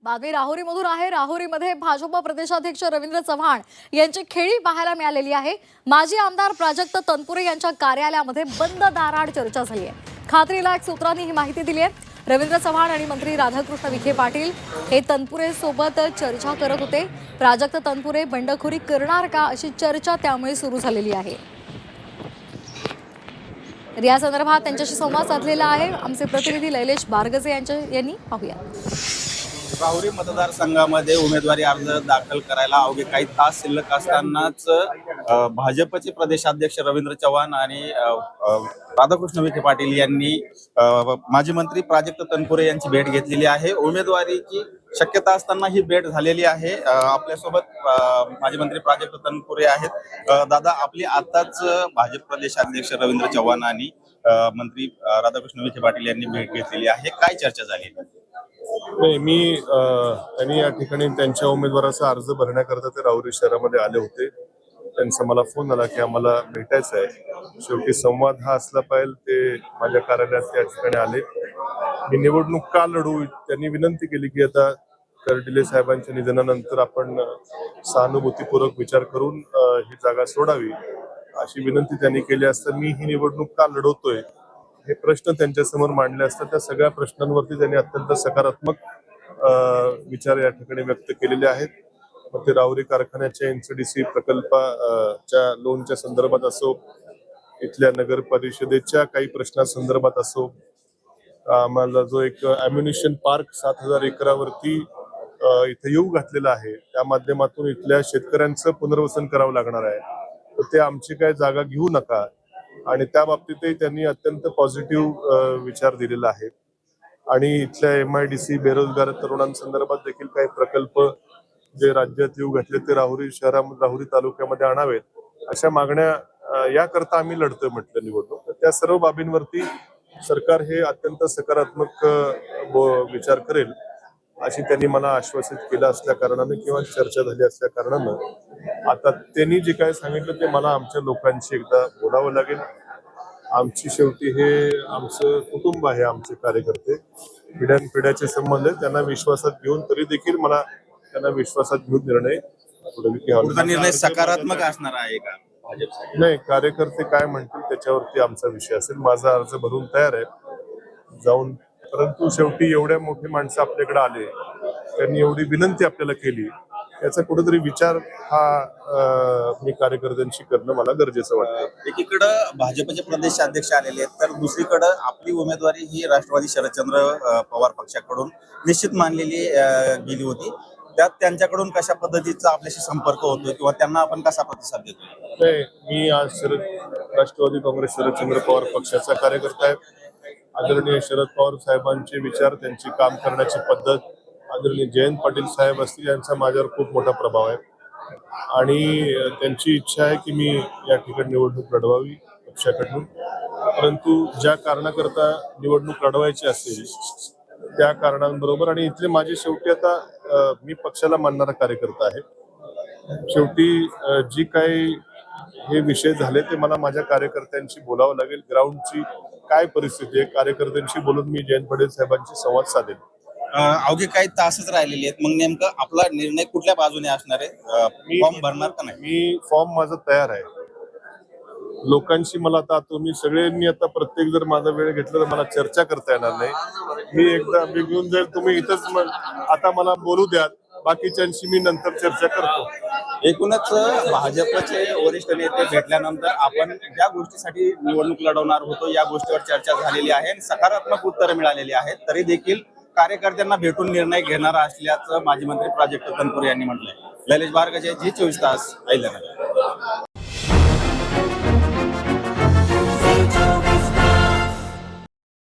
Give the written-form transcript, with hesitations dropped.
बातमी राहुरीमधून आहे। राहुरीमध्ये भाजप प्रदेशाध्यक्ष रवींद्र चव्हाण यांची खेळी पाहायला मिळालेली आहे। माजी आमदार प्राजक्त तनपुरे यांच्या कार्यालयामध्ये बंद दाराआड चर्चा झाली आहे। खात्रीलायक सूत्रांनी ही माहिती दिली आहे। रवींद्र चव्हाण आणि मंत्री राधाकृष्ण विखे पाटील हे तनपुरे सोबत चर्चा करत होते। प्राजक्त तनपुरे बंडखोरी करणार का अशी चर्चा त्यामुळे सुरू झालेली आहे। या संदर्भात त्यांच्याशी संवाद साधलेला आहे आमचे प्रतिनिधी लैलेश बारगजे यांनी। पाहूया। राहुरी मतदारसंघामध्ये उमेदवारी अर्ज दाखल करायला अवघे काही तास शिल्लक असतानाच भाजपचे प्रदेशाध्यक्ष रवींद्र चव्हाण आणि राधाकृष्ण विखे पाटील यांनी माजी मंत्री प्राजक्त तनपुरे यांची भेट घेतलेली आहे। उमेदवारीची शक्यता असताना ही भेट झालेली आहे। आपल्यासोबत माजी मंत्री प्राजक्त तनपुरे आहेत। दादा, आपली आताच भाजप प्रदेशाध्यक्ष रवींद्र चव्हाण आणि मंत्री राधाकृष्ण विखे पाटील यांनी भेट घेतलेली आहे। काय चर्चा झाली? नाही, त्यांनी या ठिकाणी त्यांच्या उमेदवाराचा अर्ज भरण्याकरता ते राहुरी शहरामध्ये आले होते। त्यांचा मला फोन आला की आम्हाला भेटायचं आहे। शेवटी संवाद हा असला पाहिजे। ते माझ्या कार्यालयात त्या ठिकाणी आले। मी निवडणूक का लढू त्यांनी विनंती केली की आता कर्डिले साहेबांच्या निधनानंतर आपण सहानुभूतीपूर्वक विचार करून ही जागा सोडावी अशी विनंती त्यांनी केली असता मी ही निवडणूक का लढवतोय हे प्रश्न त्यांच्या समोर मांडले असतात। त्या सगळ्या प्रश्नांवरती त्यांनी अत्यंत सकारात्मक विचार या ठिकाणी व्यक्त केलेले आहेत। मग ते राहुरी कारखान्याच्या एनसीडीसी प्रकल्पाच्या लोनच्या संदर्भात असो, इथल्या नगर परिषदेच्या काही प्रश्नांसंदर्भात असो, आम्हाला जो एक अम्युनिशन पार्क 7000 एकरावरती इथे येऊ घातलेला आहे त्या माध्यमातून इथल्या शेतकऱ्यांचं पुनर्वसन करावं लागणार आहे। तर ते आमची काय जागा घेऊ नका आणि त्या बाबतीतही त्यांनी अत्यंत पॉझिटिव्ह विचार दिलेला आहे। आणि इथल्या MIDC बेरोजगार तरुणांसंदर्भात देखील काही प्रकल्प जे राज्यात येऊ घातले ते राहुरी शहरामध्ये राहुरी तालुक्यामध्ये आणावेत अशा मागण्या याकरता आम्ही लढतोय म्हटलं निवडणूक। तर त्या सर्व बाबींवरती सरकार हे अत्यंत सकारात्मक विचार करेल अशी त्यांनी मला आश्वासित केलं असल्या कारणाने किंवा चर्चा झाली असल्या कारणानं आता त्यांनी जे काय सांगितलं ते मला आमच्या लोकांशी एकदा बोलावं लागेल। आमची शेवटी हे आमचं कुटुंब आहे, आमचे कार्यकर्ते पिढ्यानपिढ्याचे संबंध आहेत। त्यांना विश्वासात घेऊन तरी देखील मला त्यांना विश्वासात घेऊन निर्णय सकारात्मक असणार आहे का? नाही, कार्यकर्ते काय म्हणतील त्याच्यावरती आमचा विषय असेल। माझा अर्ज भरून तयार आहे जाऊन, परंतु शेवटी एवढ्या मोठे माणसं आपल्याकडे आले, त्यांनी एवढी विनंती आपल्याला केली, याचा कुठेतरी विचार हा मी कार्यकर्त्यांशी करणं मला गरजेचं वाटतं। एकीकडं भाजपचे प्रदेशाध्यक्ष आलेले आहेत तर दुसरीकडं आपली उमेदवारी ही राष्ट्रवादी शरदचंद्र पवार पक्षाकडून निश्चित मानलेली गेली होती। त्यात त्यांच्याकडून कशा पद्धतीचा आपल्याशी संपर्क होतो किंवा त्यांना आपण कसा प्रतिसाद देतो? नाही, मी आज राष्ट्रवादी काँग्रेस शरदचंद्र पवार पक्षाचा कार्यकर्ता आहे। आदरणीय शरद पवार साहेबांचे विचार, त्यांची काम करण्याची पद्धत, आदरणीय जयंत पाटील साहेब असतील यांचा माझ्यावर खूप मोठा प्रभाव आहे आणि त्यांची इच्छा आहे की मी या ठिकाणी निवडणूक लढवावी पक्षाकडून। परंतु ज्या कारणाकरता निवडणूक लढवायची असेल त्या कारणांबरोबर आणि इथले माझे शेवटी आता मी पक्षाला मानणारा कार्यकर्ता आहे। शेवटी जी काही हे विषय झाले ते मला माझ्या कार्यकर्त्यांशी बोलावं लागेल। ग्राउंडची काय परिस्थिती आहे कार्यकर्त्यांशी बोलून मी जयंत पाटील साहेबांशी संवाद साधेल। अवघे काही तासच राहिलेले आहेत, मग नेमकं आपला निर्णय कुठल्या बाजूने असणार आहे? फॉर्म भरणार का नाही? मी फॉर्म माझा तयार आहे। लोकांशी मला आता तुम्ही सगळ्यांनी आता प्रत्येक जर माझा वेळ घेतला तर मला चर्चा करता येणार नाही। मी एकदा मी घेऊन जाईल, तुम्ही इथंच आता मला बोलू द्या, बाकीच्यांशी मी नंतर चर्चा करतो। एकूणच भाजपचे वरिष्ठ नेते भेटल्यानंतर आपण ज्या गोष्टीसाठी निवडणूक लढवणार होतो या गोष्टीवर चर्चा झालेली आहे आणि सकारात्मक उत्तरं मिळालेली आहेत। तरी देखील कार्यकर्त्यांना भेटून निर्णय घेणार असल्याचं माजी मंत्री प्राजक्त तनपुरे यांनी म्हटलंय। लैलेश बारगजे, G24 तास, अहिल्यानगर।